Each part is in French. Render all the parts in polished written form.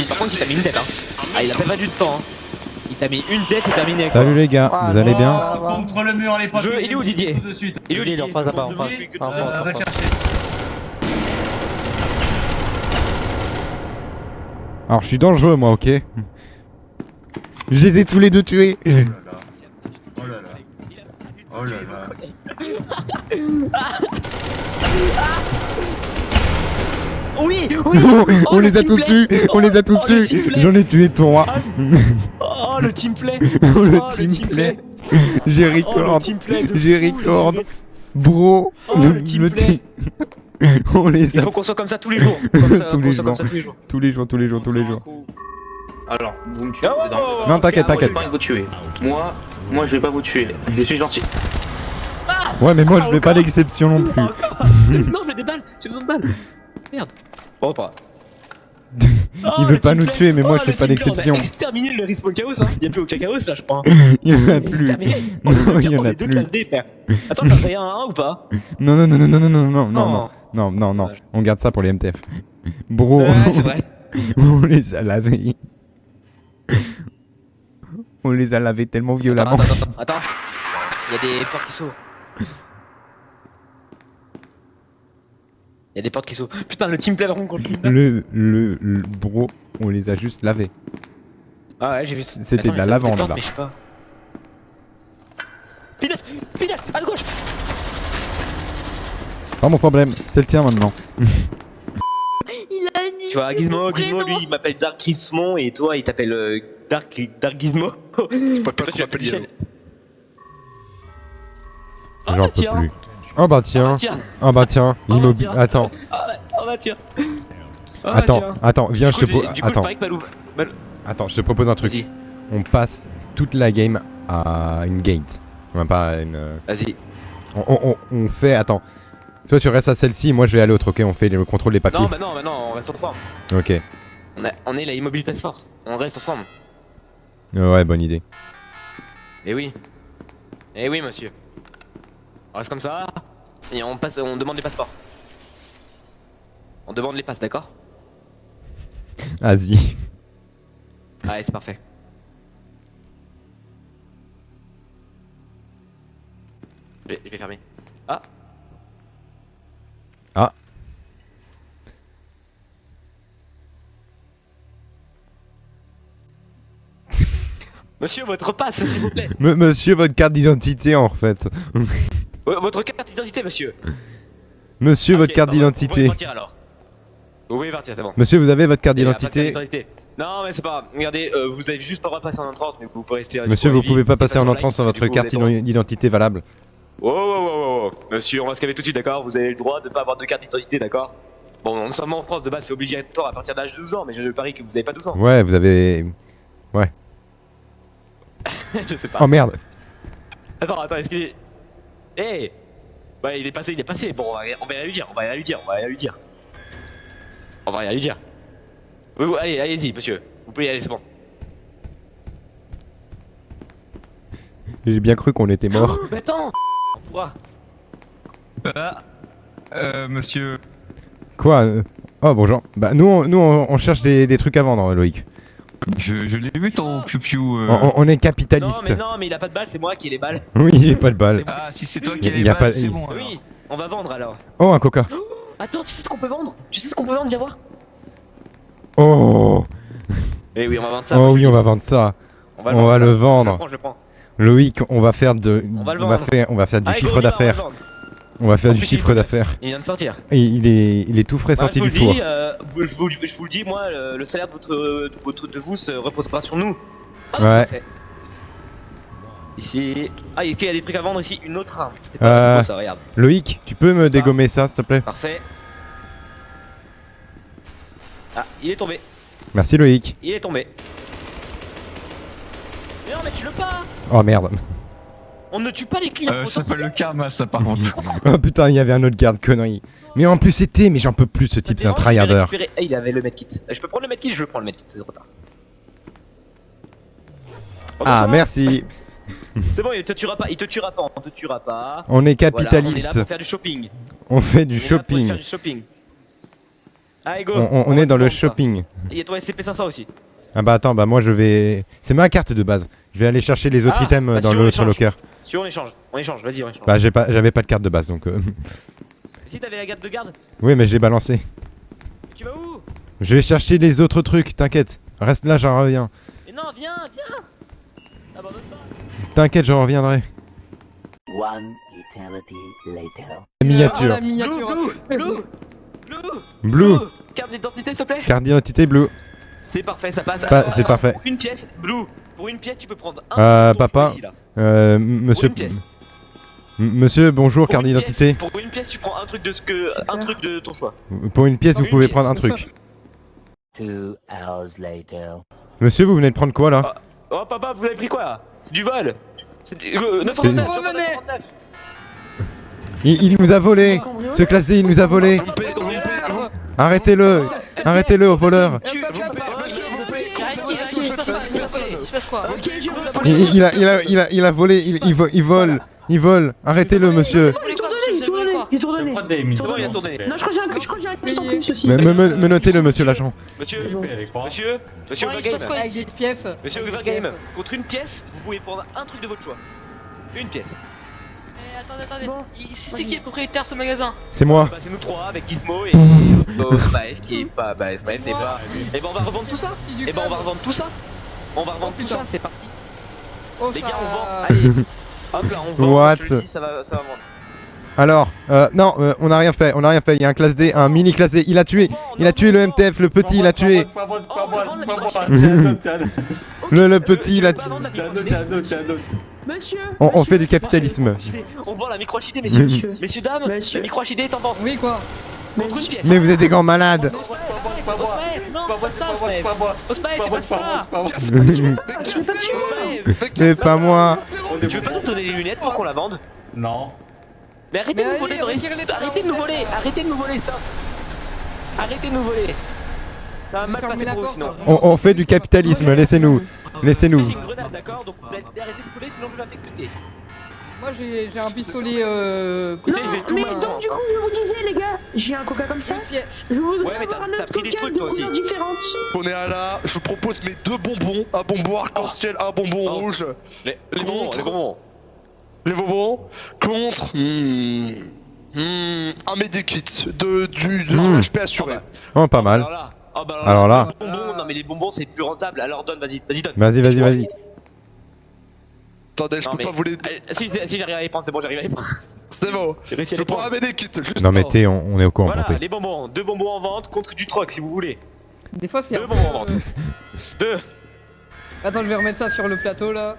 Par contre, il t'a mis une tête, hein. Ah, il a pas du temps, hein. Il t'a mis une tête, c'est terminé. Salut les gars, vous allez bien? Contre le mur, les potes. Il est où Didier? Il est où Didier? En face là-bas, en face. Va le chercher. Alors je suis dangereux moi, ok? Je les ai tous les deux tués. Oh là là. Oh là là. Oui, On les a tous tués, on les a tous tués. J'en ai tué 3. Oh le teamplay. Le teamplay. J'ai record. J'ai record. Bro. Le teamplay. On les Il a faut qu'on soit comme ça tous les jours. Comme ça, tous les jours. comme ça tous les jours. Tous les jours, tous les jours, tous les jours. Alors, vous me tuez. Non, t'inquiète, t'inquiète. J'ai pas envie de vous tuer. Moi, je vais pas vous tuer. Je suis gentil. Ouais, mais moi je fais pas l'exception non plus. Non, j'ai des balles. J'ai besoin de balles. Merde. Oh, pas. Il veut pas nous tuer, mais moi je fais pas l'exception. On a exterminé le respawn chaos, hein. Y'a plus aucun chaos là, je crois. Il y en a plus. Non, il y en a deux plus. classes D, frère. Attends, t'as fait un ou pas? Non, non, non, non, non, non, non, non, non, non, non, non. On garde ça pour les MTF. Bro, Ouais, c'est vrai. on les a lavés. On les a lavés tellement violemment. Attends. Y'a des portes qui s'ouvrent. Y'a des portes qui s'ouvrent. Putain, le teamplay par contre contre Le bro, on les a juste lavés. Ah ouais, j'ai vu ça. C'était de la lavande là. Pinat, à gauche. Pas mon problème, c'est le tien maintenant. Il a une... Tu vois, Gizmo, lui, il m'appelle Dark Gizmo et toi, il t'appelle Dark Gizmo. Je peux pas qu'on m'appelle Yellow. J'en peux plus. Oh bah tiens. Oh bah tiens, l'immobilier. Attends. Oh bah tiens. Attends, viens, je te propose. Attends. Attends, je te propose un truc. On passe toute la game à une gate. Enfin, pas à une. Vas-y. On fait. Attends. Toi, tu restes à celle-ci, moi je vais à l'autre, ok? On fait le contrôle des papiers. Non, bah non, on reste ensemble. Ok. On est la Immobilier Task Force. On reste ensemble. Ouais, bonne idée. Eh oui, monsieur. On reste comme ça. Et on demande les passeports. On demande les passes, d'accord? Vas-y. Allez, c'est parfait. Je vais fermer. Ah. Ah. Monsieur, votre passe, s'il vous plaît. Monsieur, votre carte d'identité en fait. Votre carte d'identité, monsieur. Monsieur, votre carte d'identité. Vous pouvez partir alors. Vous pouvez partir, c'est bon. Monsieur, vous avez votre carte d'identité. Non, mais c'est pas grave. Regardez, vous avez juste pas le droit de passer en entrance, mais vous pouvez rester. Monsieur, vous pouvez pas passer en entrance sans votre carte d'identité valable. Oh. Monsieur, on va se calmer tout de suite, d'accord? Vous avez le droit de pas avoir de carte d'identité, d'accord? Bon, non seulement en France, de base, c'est obligatoire à partir de l'âge de 12 ans, mais je parie que vous avez pas 12 ans. Ouais, vous avez. Ouais. Je sais pas. Oh merde. Attends, est-ce qu'il est. Eh ouais, il est passé. Bon, on va rien lui dire. On va rien lui dire. Allez-y, monsieur. Vous pouvez y aller, c'est bon. J'ai bien cru qu'on était mort. Mais attends. Pourquoi? Monsieur... Quoi Oh bonjour. Bah nous on cherche des trucs à vendre, Loïc. Je l'ai vu ton piou-piou. On est capitaliste. Non, mais il a pas de balles, c'est moi qui ai les balles. Oui, j'ai pas de balle. Ah, si c'est toi qui as Y les a balles, pas- c'est bon alors. Oui, on va vendre alors. Oh, un coca. Attends, tu sais ce qu'on peut vendre? Viens voir. Oh. Eh oui, on va vendre ça. Oh oui, on va vendre ça. On va le vendre. Je le prends. Loïc, on va faire du Allez, chiffre go, on y va, d'affaires. on va le vendre. On va faire En du plus, chiffre d'affaires. Il vient de sortir. Et il est tout frais sorti du four. Je vous le dis, moi, le salaire de vous se reposera sur nous. Ah, Ouais. c'est fait. Ici. Ah, est-ce qu'il y a des trucs à vendre ici? Une autre arme. C'est pas beau ça, regarde. Loïc, tu peux me dégommer ça, s'il te plaît? Parfait. Ah, il est tombé. Merci Loïc. Il est tombé. Mais non, mais tu le pas. Oh merde. On ne tue pas les clients. Ça s'appelle le karma, ça par contre. Oh putain, il y avait un autre garde, connerie. Mais en plus c'était, mais j'en peux plus, ce type, c'est un tryharder. Eh, il avait le medkit. Je peux prendre le medkit, je le prends le medkit, c'est trop tard. Ah, merci. C'est bon, il te tuera pas, on te tuera pas. On est Voilà, on est là capitaliste. pour faire du shopping. On fait du On est là pour shopping. faire du shopping. Allez, go. On est dans le shopping. Il y a ton SCP-500 aussi. Ah bah attends, bah moi je vais... C'est ma carte de base. Je vais aller chercher les autres Ah, items bah dans si, on l'autre échange. locker. Si on échange, vas-y, on échange. Bah j'avais pas de carte de base donc... Si t'avais la garde de garde, Oui mais je l'ai balancé. mais tu vas où? Je vais chercher les autres trucs, t'inquiète. Reste là, j'en reviens. Mais non, viens. Abandonne pas. T'inquiète, j'en reviendrai. One eternity later. La miniature. La miniature. Blue. Carte d'identité, s'il te plaît. Carte d'identité blue. C'est parfait, ça passe. C'est parfait. Pour une pièce, Blue. Pour une pièce, tu peux prendre un. Papa. Ici, là. Monsieur... Pour une pièce. Monsieur, bonjour, Pour carte une d'identité. pièce, pour une pièce, tu prends un truc de ton choix. Pour une pièce, vous Une pouvez pièce. prendre un truc. 2 hours later. Monsieur, vous venez de prendre quoi là? Oh papa, vous avez pris quoi là? C'est du vol. C'est du... 929, Revenez. 929. Il nous a volé. Ce classe D, il nous a volé. Vous me payez, vous me payez, vous- Arrêtez-le. Arrêtez-le au voleur. vous me payez, monsieur, vous me payez Il se passe quoi? Il a volé. Il vole. Arrêtez-le, monsieur. J'ai tourné. C'est bon, il a tourné. Non, je crois que j'ai un truc en plus aussi. Me notez-le, monsieur l'agent. Monsieur il se Overgame. passe quoi Ah, ici? bah, Avec des pièces. Monsieur Avec des Overgame, pièces. contre une pièce, vous pouvez prendre un truc de votre choix. Une pièce. Attendez. Bon. C'est qui le propriétaire de ce magasin? C'est moi. Bah, c'est nous trois avec Gizmo et Smile qui est pas. Bah, Smile n'est pas. Et ben, on va revendre tout ça. C'est du Et ben, on va club. revendre tout ça. On va revendre tout putain. ça, c'est parti. Oh, Les ça- gars, on vend. Allez. Hop là, on vend. What? Je le dis, ça va vendre. Alors, non, on n'a rien fait. Il y a un classe D, un mini classe D. Il a tué le MTF, le petit, il a tué. Le petit, il a tué. Monsieur. On fait du capitalisme. On vend la micro HD, messieurs. Monsieur. Messieurs, dames, Monsieur. la micro HD est en vente. Oui, quoi? Contre une pièce. Mais vous êtes des grands malades. Non, pas ça, Osmaev. Osmaev, fais pas ça. C'est pas moi. Tu veux pas nous donner les lunettes pour qu'on la vende? Non. Mais arrêtez de Mais nous voler, allez, Doris. retirez les Arrêtez de nous voler. Arrêtez de nous voler, stop. Arrêtez de nous voler. Ça va mal Fermez passer la pour vous porte, sinon. hein. On fait du capitalisme, laissez-nous. Laissez-nous. J'ai une grenade, d'accord? Donc vous allez arrêter de voler sinon je vais m'exploser. Moi j'ai un pistolet Non, je vais tout mais maintenant. donc du coup, je vous disais, les gars, j'ai un coca comme ça. Je voudrais Ouais, mais avoir t'as un autre pris des coca trucs, de toi aussi. couleurs différentes. On est à la. Je vous propose mes deux bonbons. Un bonbon arc-en-ciel, un bonbon Oh. rouge. Les bonbons, les bonbons. Les bonbons contre. Un medikit de HP assuré. Oh, pas mal. Alors là. Oh, bah Alors là. Les bonbons, non mais les bonbons c'est plus rentable. Alors donne, vas-y, donne. Vas-y. Attendez, je Non, peux mais- pas vous les. Si j'arrive à les prendre, c'est bon, j'arrive à les prendre. C'est bon. J'ai réussi à Je les prends prendre. un medikit, juste. Non mais un. t'es, on est au courant, Voilà, Ponté. les bonbons, deux bonbons en vente contre du troc si vous voulez. Des fois c'est Deux un bonbons en peu, vente. Deux. Attends, je vais remettre ça sur le plateau là.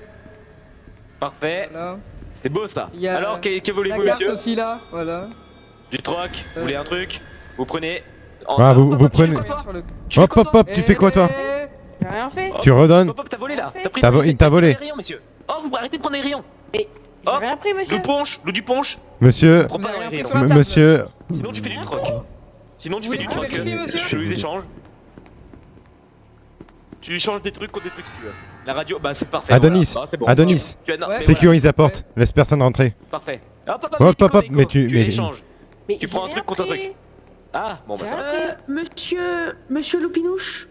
Parfait. Voilà. C'est beau ça. Il y a Alors, que La voulez-vous, carte monsieur? aussi là, voilà. Du troc. Vous voulez un truc? Vous prenez. Ah, vous Tu fais prenez- quoi, toi Sur le- Tu fais Hop, quoi, hop, toi hop, tu fais quoi toi? J'ai rien fait. Tu redonnes? Hop, t'as volé là. T'as pris T'as les- il t'a volé. les rayons, monsieur. Oh, vous arrêtez de prendre les rayons. J'ai Hop. rien pris, monsieur. L'eau du punch. Monsieur, Prends Vous pas avez les rien pris rayons. sur la table. monsieur, Sinon, tu fais du troc. Sinon, tu Vous fais du voulez troc. vérifier, monsieur Je les échange. Tu changes des trucs contre des trucs si tu veux. La radio, bah c'est parfait. Adonis, voilà. Ah, c'est bon. Adonis, Tu as non, Ouais. mais sécurise la voilà, porte, laisse personne rentrer. c'est parfait. Hop, Hop, mais tu- tu mais- échanges. Mais Tu j'ai prends un rien truc contre un pris. truc. Ah, bon bah ça va. Monsieur Loupinouche,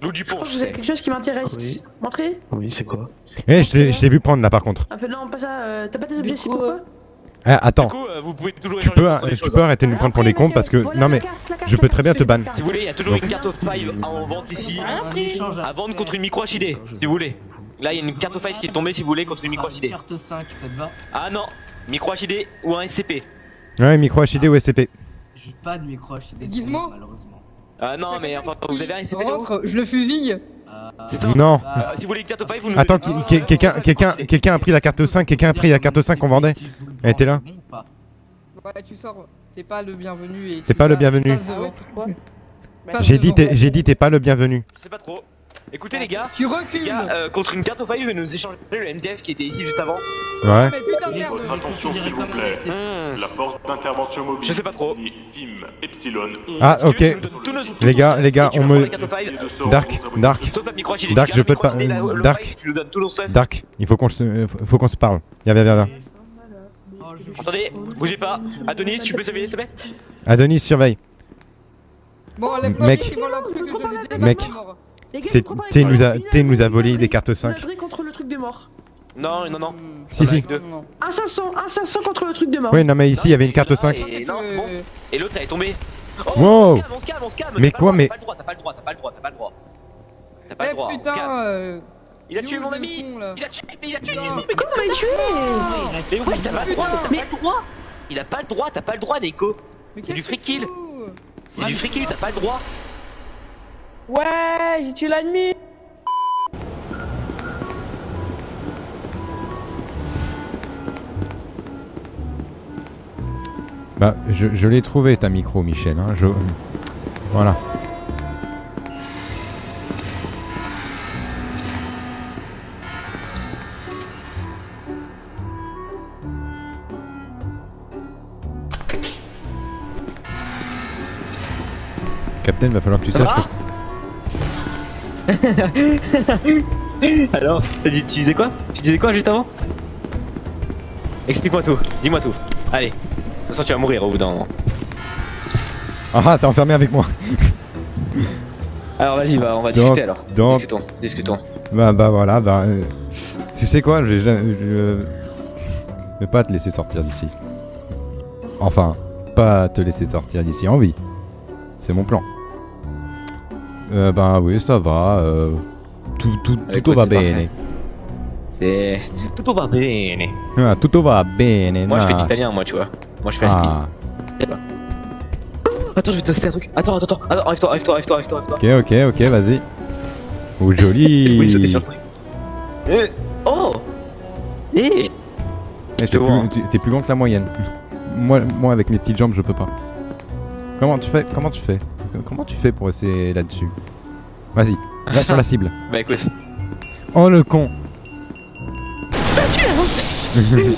Loup du je crois punch, que vous avez c'est. quelque chose qui m'intéresse. Oui. Montrez. Oui, c'est quoi? Eh, je t'ai vu prendre là par contre. Un peu, non, pas ça. T'as pas des objets, c'est coup, pourquoi? Ah, attends, Du coup, vous pouvez toujours tu échanger peux, contre des tu choses, peux hein. arrêter de nous prendre pour les cons parce que, non mais, je peux très bien te ban. Si vous voulez, il y a toujours une carte of 5 en vente ici. Rien pris. À vendre contre une micro HD, si vous voulez. Là, il y a une carte of 5 qui est tombée si vous voulez contre une micro HD. Carte 5, ça te va? Ah non, micro HD ou un SCP. Ouais, micro HD ou SCP. J'ai pas de micro HD. Gizmo malheureusement. Ah non, mais enfin, vous avez un SCP sur vous? Rentre, je le fusille. C'est ça? Non. Si vous voulez une carte of 5, vous nous Attends, donnez- quelqu'un a pris la carte 5, quelqu'un a pris la carte 5 qu'on vendait. Elle était là. Ouais, tu sors. T'es pas le bienvenu et. T'es pas le bienvenu. Passe devant. Passe J'ai dit, devant. t'es pas le bienvenu. Je sais pas trop. Écoutez les gars, Tu recules. contre une carte of 5, vous nous échanger le MDF qui était ici juste avant. Ouais. Mais putain de merde. Votre attention s'il vous plaît. La force d'intervention mobile. Je sais pas trop. FIM Epsilon 11. Ah, Si tu veux, ok. tu nous donnes tous nos- Les gars, et tu on nous me- prends la carte of 5, Dark, sauf la micro HD. Dark, Tu je gardes peux la pas- micro HD, la Dark. 5, tu nous donnes tous nos stuff. Dark, il faut qu'on se parle. Viens. Attendez, bougez pas. Adonis, tu peux surveiller s'il te plaît? Adonis, surveille. Bon, les Mec. premiers qui volent un truc, je lui dis, Mec. bah, c'est mort. Les gars, C'est vous comparez T pas nous a une volé des cartes une 5. ânerie contre le truc de mort. Non, non, non. Si, si. Deux. Non. Un 500 contre le truc de mort. Oui, non, mais ici, il y avait une carte 5. Et non, c'est bon. Et l'autre, elle est tombée. Oh, Wow. on se calme, on se calme. Mais quoi, mais- T'as pas le droit, t'as pas le droit, t'as pas le droit. T'as pas Eh le droit, on se calme. putain, Il a il est tué où mon le ami. con, là Il a tué, mais il a tué Non. Disney. Mais comment on l'a tué? Mais wesh, t'as pas le droit, t'as pas le droit. Il a pas le droit, t'as pas le droit, Neko. Mais C'est du qu'est-ce free qu'il kill. fout C'est du free kill, t'as pas le droit. Ouais, j'ai tué l'ennemi. Bah, je l'ai trouvé ta micro, Michel. Hein. Voilà. Captain, va falloir que tu saches. Alors, tu disais quoi? Tu disais quoi juste avant? Explique-moi tout, dis-moi tout. Allez, de toute façon tu vas mourir au bout d'un moment. Ah, t'es enfermé avec moi. Alors vas-y, bah, on va discuter alors. Donc, Discutons. bah voilà, bah. Tu sais quoi, je vais pas te laisser sortir d'ici. Enfin, pas te laisser sortir d'ici en vie. C'est mon plan. Bah oui, ça va. Tout va bene. C'est... Tutto va bene. Ah, tutto va bene. Moi je fais de nah. l'italien, moi tu vois. Moi je fais la speed. Ah, Attends, je vais tester un truc. Attends, arrive-toi. ok, vas-y. Oh, joli. Oui, sauter sur le truc. Oh. Eh, te vois. t'es plus grand que la moyenne. Moi, avec mes petites jambes, je peux pas. Comment tu fais pour essayer là-dessus? Vas-y, va sur la cible. Bah écoute. Oh le con.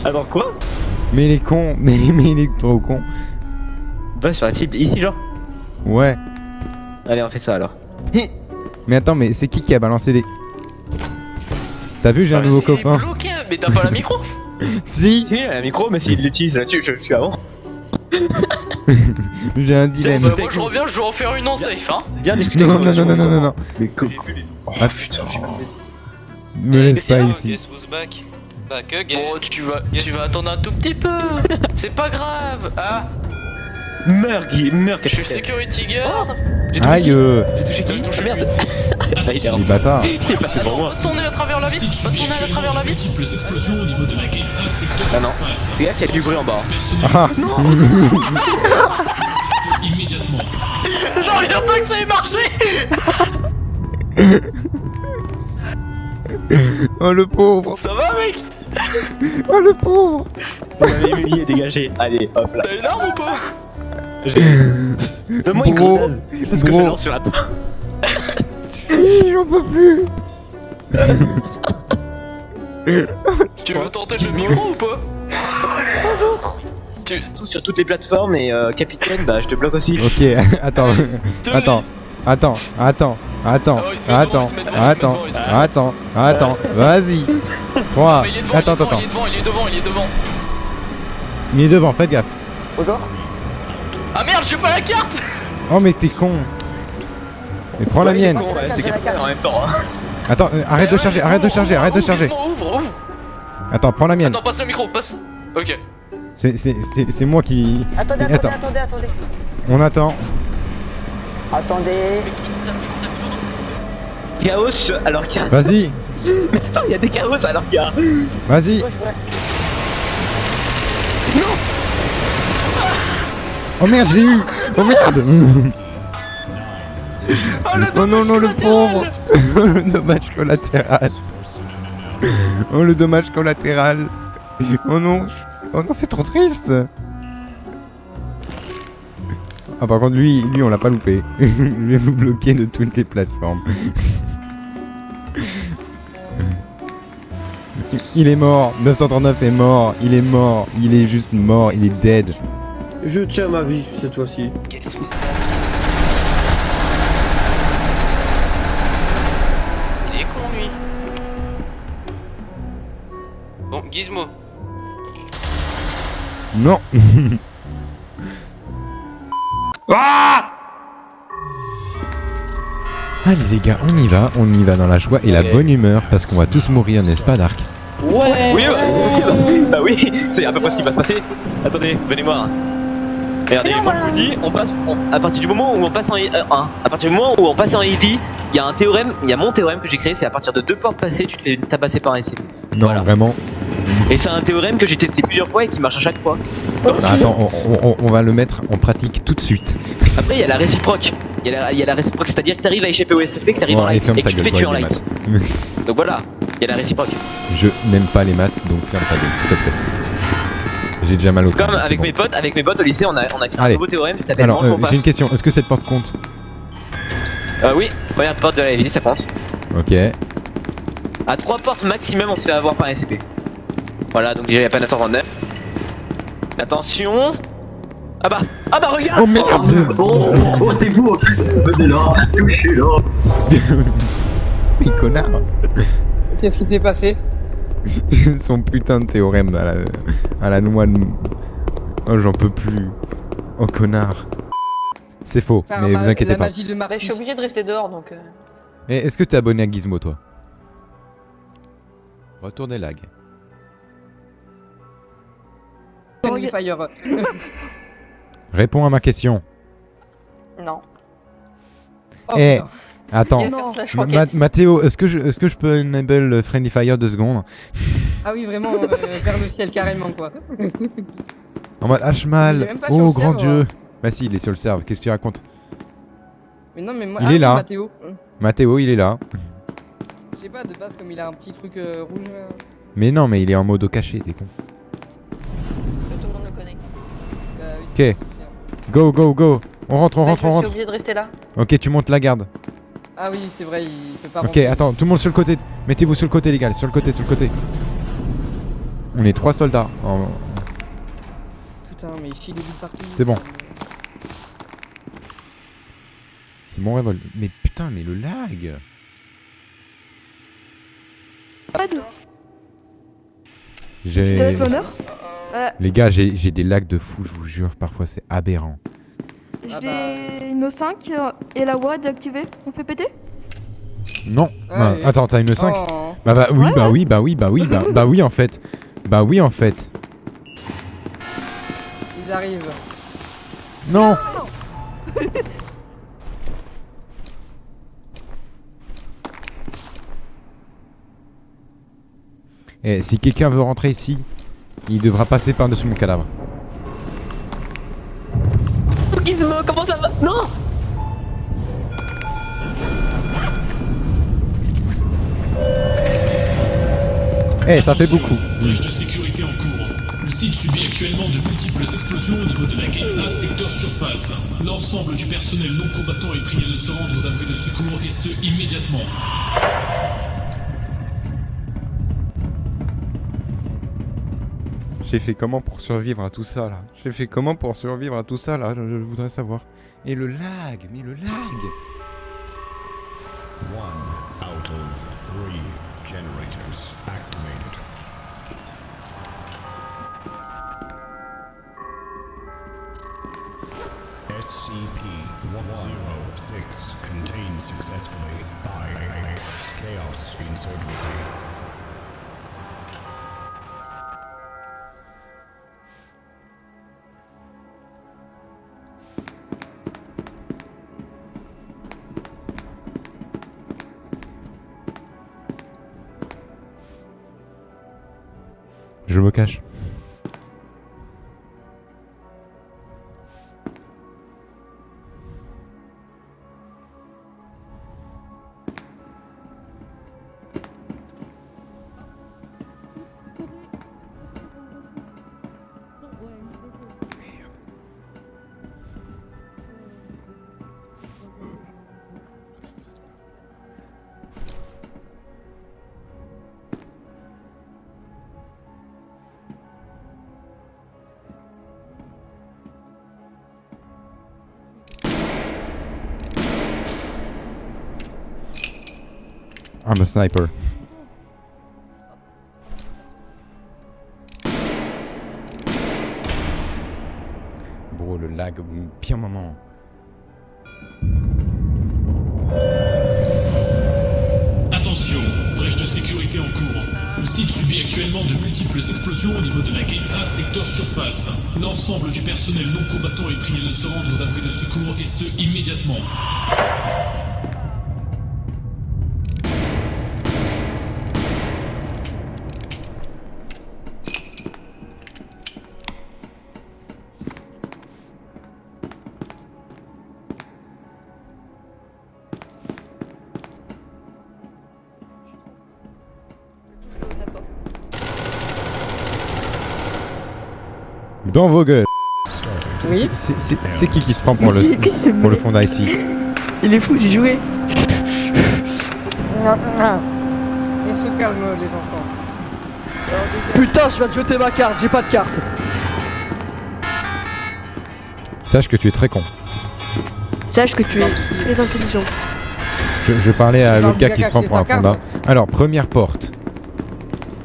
Alors quoi? Mais il est con, mais il est trop con. Va sur la cible, ici genre. Ouais. Allez, on fait ça alors. Mais attends, mais c'est qui a balancé les... T'as vu, j'ai un nouveau copain. Bloqué, mais t'as pas la micro? Si, Si, la micro, mais s'il l'utilise là-dessus, je suis avant. j'ai un dilemme. Moi je reviens, je vais en faire une en safe, hein. Bien discuter. Non. Mais Ah putain. Me laisse pas ici. Bon, tu vas attendre un tout petit peu. C'est pas grave. Ah, meurs, je suis security guard. Aïe, J'ai touché qui? Ah merde. Ah, il est les bâtards. passé pour moi. Passe ton nez à travers la vitre. Ah non. Fais gaffe, il y a du bruit en bas. Ah. J'en reviens pas que ça ait marché. Oh le pauvre. Ça va, mec? Oh le pauvre. On avait humilié, dégagé. Allez, hop là. T'as une arme ou pas? Donne-moi une Gros. grenade. Parce que je Gros. lance sur la... J'en peux plus. Tu veux tenter le micro ou pas? Tout sur toutes les plateformes et capitaine, bah je te bloque aussi. Ok, attends. Attends, vas-y. 3. Mais il est devant, Attends. il est devant. Il est devant, faites gaffe. Ah merde, j'ai pas la carte. Oh mais t'es con. Mais prends la mienne. Bon, ouais, c'est capitaine en même temps. Hein. Attends, arrête de charger. Ouvre. Attends, prends la mienne. Attends, passe le micro, passe. Ok. C'est moi qui... Attendez. On attend. Attendez. Chaos alors qu'il y a... Vas-y, Il y a des chaos alors qu'il y a... vas-y. Oh merde, je l'ai eu. Oh merde. Oh non, le pauvre. Le dommage collatéral. Oh le dommage collatéral. Oh non, c'est trop triste. Ah par contre lui on l'a pas loupé. Lui vous bloqué de toutes les plateformes. Il est mort, 939 est mort, il est juste mort, il est dead. Je tiens ma vie cette fois-ci. Il est con, lui. Bon, Gizmo. Non. Allez les gars, on y va dans la joie et la bonne humeur parce qu'on va tous mourir, n'est-ce pas Dark? Ouais. Oui, bah oui, c'est à peu près ce qui va se passer. Attendez, venez voir. Regardez, moi je vous dis, à partir du moment où on passe en heavy, il y a un théorème, il y a mon théorème que j'ai créé, c'est à partir de 2 portes passées, tu te fais tabasser par un SCP. Non, Voilà. vraiment. Et c'est un théorème que j'ai testé plusieurs fois et qui marche à chaque fois. Attends, on va le mettre en pratique tout de suite. Après, il y a la réciproque. Il y a la réciproque, c'est-à-dire que t'arrives à échapper au SCP, que t'arrives en Allez, light ferme et que ta tu te fais gueule, tuer en toi, light. avec les maths. Donc voilà, il y a la réciproque. Je n'aime pas les maths, donc ferme ta gueule, s'il te plaît. J'ai déjà mal au C'est comme crâne, avec bon. mes potes au lycée, on a créé un Allez. nouveau théorème qui s'appelle Alors, mange mon paf. j'ai une question, est-ce que cette porte compte? Oui, première porte de la heavy, ça compte. Ok. À 3 portes maximum, on se fait avoir par un SCP. Voilà, donc déjà il y a pas 939. Attention. Ah bah regarde. Oh merde. Oh, c'est vous en plus. Venez là, touchez-là. Mais connard. Qu'est-ce qui s'est passé? Son putain de théorème à la noix de... Oh, j'en peux plus. Oh, connard. C'est faux, Enfin, mais vous inquiétez la pas. magie de Marty. Je suis obligée de rester dehors donc. Et est-ce que t'es abonné à Gizmo, toi? Retour des lags. Friendly Fire. Réponds à ma question. Non. Oh, Eh, putain. attends. Il va faire slash rocket. Mathéo, est-ce que je peux enable Friendly Fire 2 secondes? Ah oui, vraiment, vers le ciel carrément quoi. En mode Il est H-mal. même pas sur Oh, le grand serveur. Dieu. Bah si, il est sur le serveur. Qu'est-ce que tu racontes? Mais non, mais moi. Il ah est oui, là. Mathéo. Mathéo, il est là. Je sais pas, de base, comme il a un petit truc rouge. Mais non, mais il est en mode au cachet, t'es con. Tout le monde le connaît. Bah oui, Ok. c'est un souci, un peu. Go, go, go. On rentre, on Mais rentre, je on suis rentre. obligée de rester là. Ok, tu montes la garde. Ah oui, c'est vrai, il peut pas Ok, rentrer. attends, tout le monde sur le côté. Mettez-vous sur le côté, les gars, sur le côté, sur le côté. On est 3 soldats. Putain, mais il chie des bulles partout. C'est bon. C'est mon révolte. Mais putain, mais le lag. J'ai... Les gars, j'ai des lags de fou, je vous jure. Parfois, c'est aberrant. Ah bah. J'ai une O5 et la voix d'activer. On fait péter? Non. Ah, oui. Attends, t'as une 5 Oh. Bah oui, Ouais, bah ouais. oui, bah oui, bah oui, bah oui en fait. Bah oui en fait. Ils arrivent. Non. Eh, si quelqu'un veut rentrer ici, il devra passer par-dessus mon cadavre. Gizmo, comment ça va? Non. Eh, ça fait beaucoup. Brèche de sécurité en cours. Le site subit actuellement de multiples explosions au niveau de la gate A secteur surface. L'ensemble du personnel non combattant est prié de se rendre aux abris de secours et ce immédiatement. J'ai fait comment pour survivre à tout ça là? J'ai fait comment pour survivre à tout ça là? Je voudrais savoir. Et le lag, mais le lag! 1 out of 3 generators activated. SCP-106 contained successfully by Chaos Insurgency. Je me cache. I'm a sniper. Bro, le lag, pire moment. actuellement de multiples explosions au niveau de la gate A secteur surface. L'ensemble du personnel non combattant est prié de se rendre aux abris de secours et ce immédiatement. Dans vos gueules. Oui. C'est qui se prend pour le fond ici? Il est fou, j'ai joué. On se calme les enfants. Putain, je viens de jeter ma carte, j'ai pas de carte. Sache que tu es très con. Sache que tu es très intelligent. Je parlais à C'est l'autre un gars gars qui se prend caché pour un sa carte. fonda. Alors, première porte.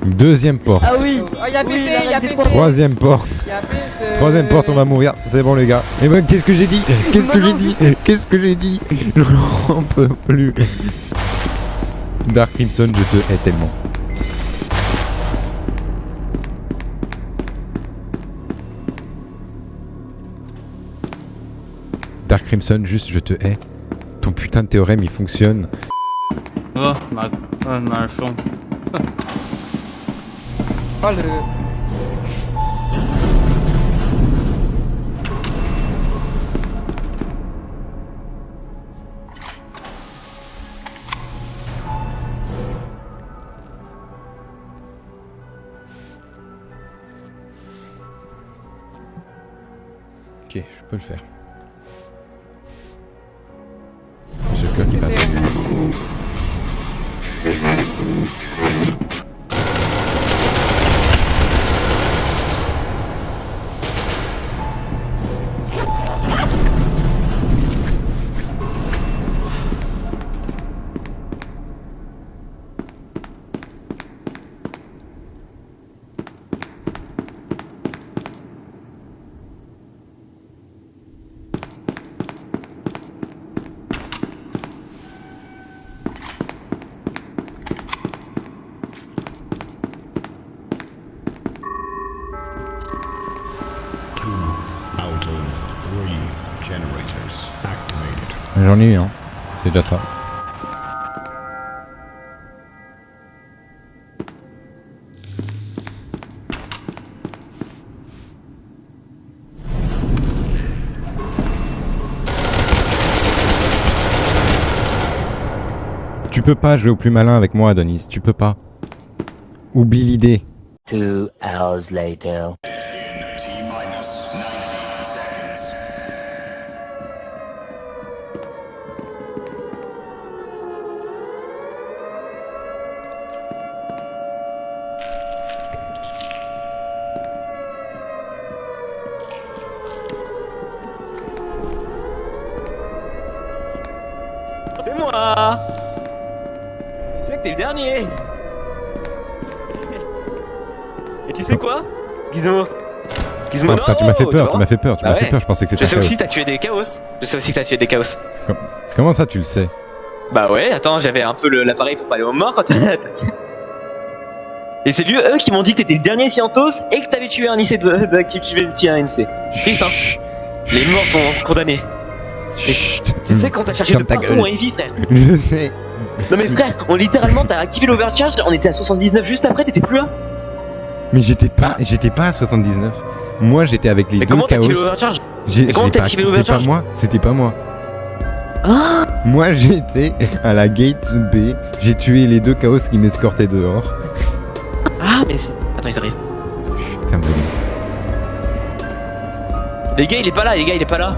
Deuxième porte. Ah oui. Ah, y'a PC, y'a PC. Troisième porte. Y'a PC. Troisième porte, on va mourir. C'est bon, les gars. Et ben, qu'est-ce que j'ai dit? Qu'est-ce que j'ai dit? Qu'est-ce que j'ai dit? Je n'en peux plus. Dark Crimson, je te hais tellement. Dark Crimson, juste je te hais. Ton putain de théorème il fonctionne. Oh, machin. Oh le. Ok, je peux le faire. Je claque pas. J'en ai eu, hein. C'est déjà ça. Tu peux pas jouer au plus malin avec moi, Adonis. Tu peux pas. Oublie l'idée. 2 hours later. C'est moi. Tu sais que t'es le dernier. Et tu sais quoi, Gizmo? Gizmo, Oh, putain, tu m'as fait peur, tu tu m'as fait peur, tu Bah m'as fait ouais. peur. Je pensais que c'était Je sais un aussi chaos. t'as tué des chaos. Je sais aussi que t'as tué des chaos. Comment ça, tu le sais? Bah ouais, attends, j'avais un peu l'appareil pour pas aller aux morts quand t'as attaqué. Et c'est eux qui m'ont dit que t'étais le dernier Scientos et que t'avais tué un IC qui tuait le petit MC. Triste, hein. Les morts t'ont condamné. Chut. Tu sais quand t'as cherché Ferme de ta partout gueule. en heavy, frère. Je sais. Non mais frère, on littéralement t'as activé l'overcharge, on était à 79 juste après, t'étais plus là. Mais j'étais pas à 79. Moi j'étais avec les Mais deux comment t'as activé chaos. l'overcharge? J'ai Mais comment je l'ai t'as pas activé activé, c'était pas l'overcharge? moi, c'était pas moi. Ah. Moi j'étais à la gate B, j'ai tué les deux chaos qui m'escortaient dehors. Ah mais c'est... Attends, ils arrivent. Chut, ferme ta gueule. Les gars, il est pas là, les gars, il est pas là.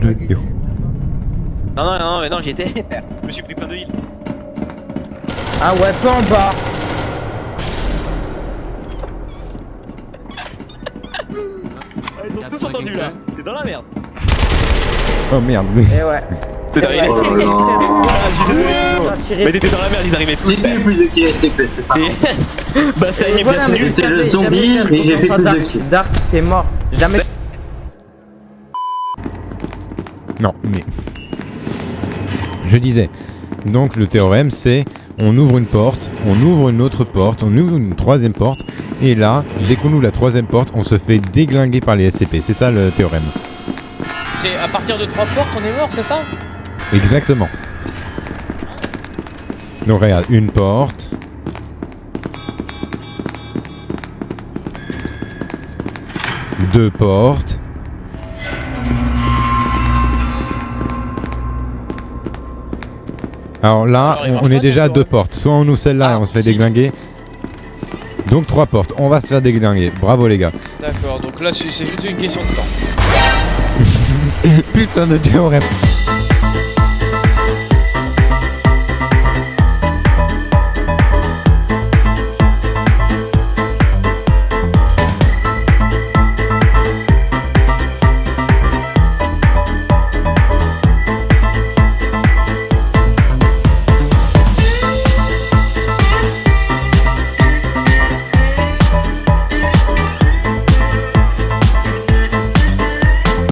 Le héros. Non, mais non, j'y étais. Je me suis pris plein de heal. Ah ouais, pas en bas. Ils ont tous entendu là. T'es dans la merde. Oh merde. Eh ouais. T'es arrivé. Oh là là. Ah, j'ai donné. Mais t'étais dans la merde, ils arrivaient tous. J'ai fait plus de kills SCP, c'est pas grave. Bah ça y est, bien sûr. J'étais le zombie et j'ai fait plus de kills. Dark, t'es mort. Jamais. Non, mais... Je disais, donc le théorème c'est, on ouvre une porte, on ouvre une autre porte, on ouvre une troisième porte, et là, dès qu'on ouvre la troisième porte, on se fait déglinguer par les SCP, c'est ça le théorème. C'est à partir de 3 portes on est mort, c'est ça? Exactement. Donc regarde, une porte. Deux portes. Alors là, on est déjà à 2 portes. Soit on ouvre celle-là et on se fait déglinguer. Donc 3 portes. On va se faire déglinguer. Bravo les gars. D'accord, donc là c'est juste une question de temps. Putain de théorème.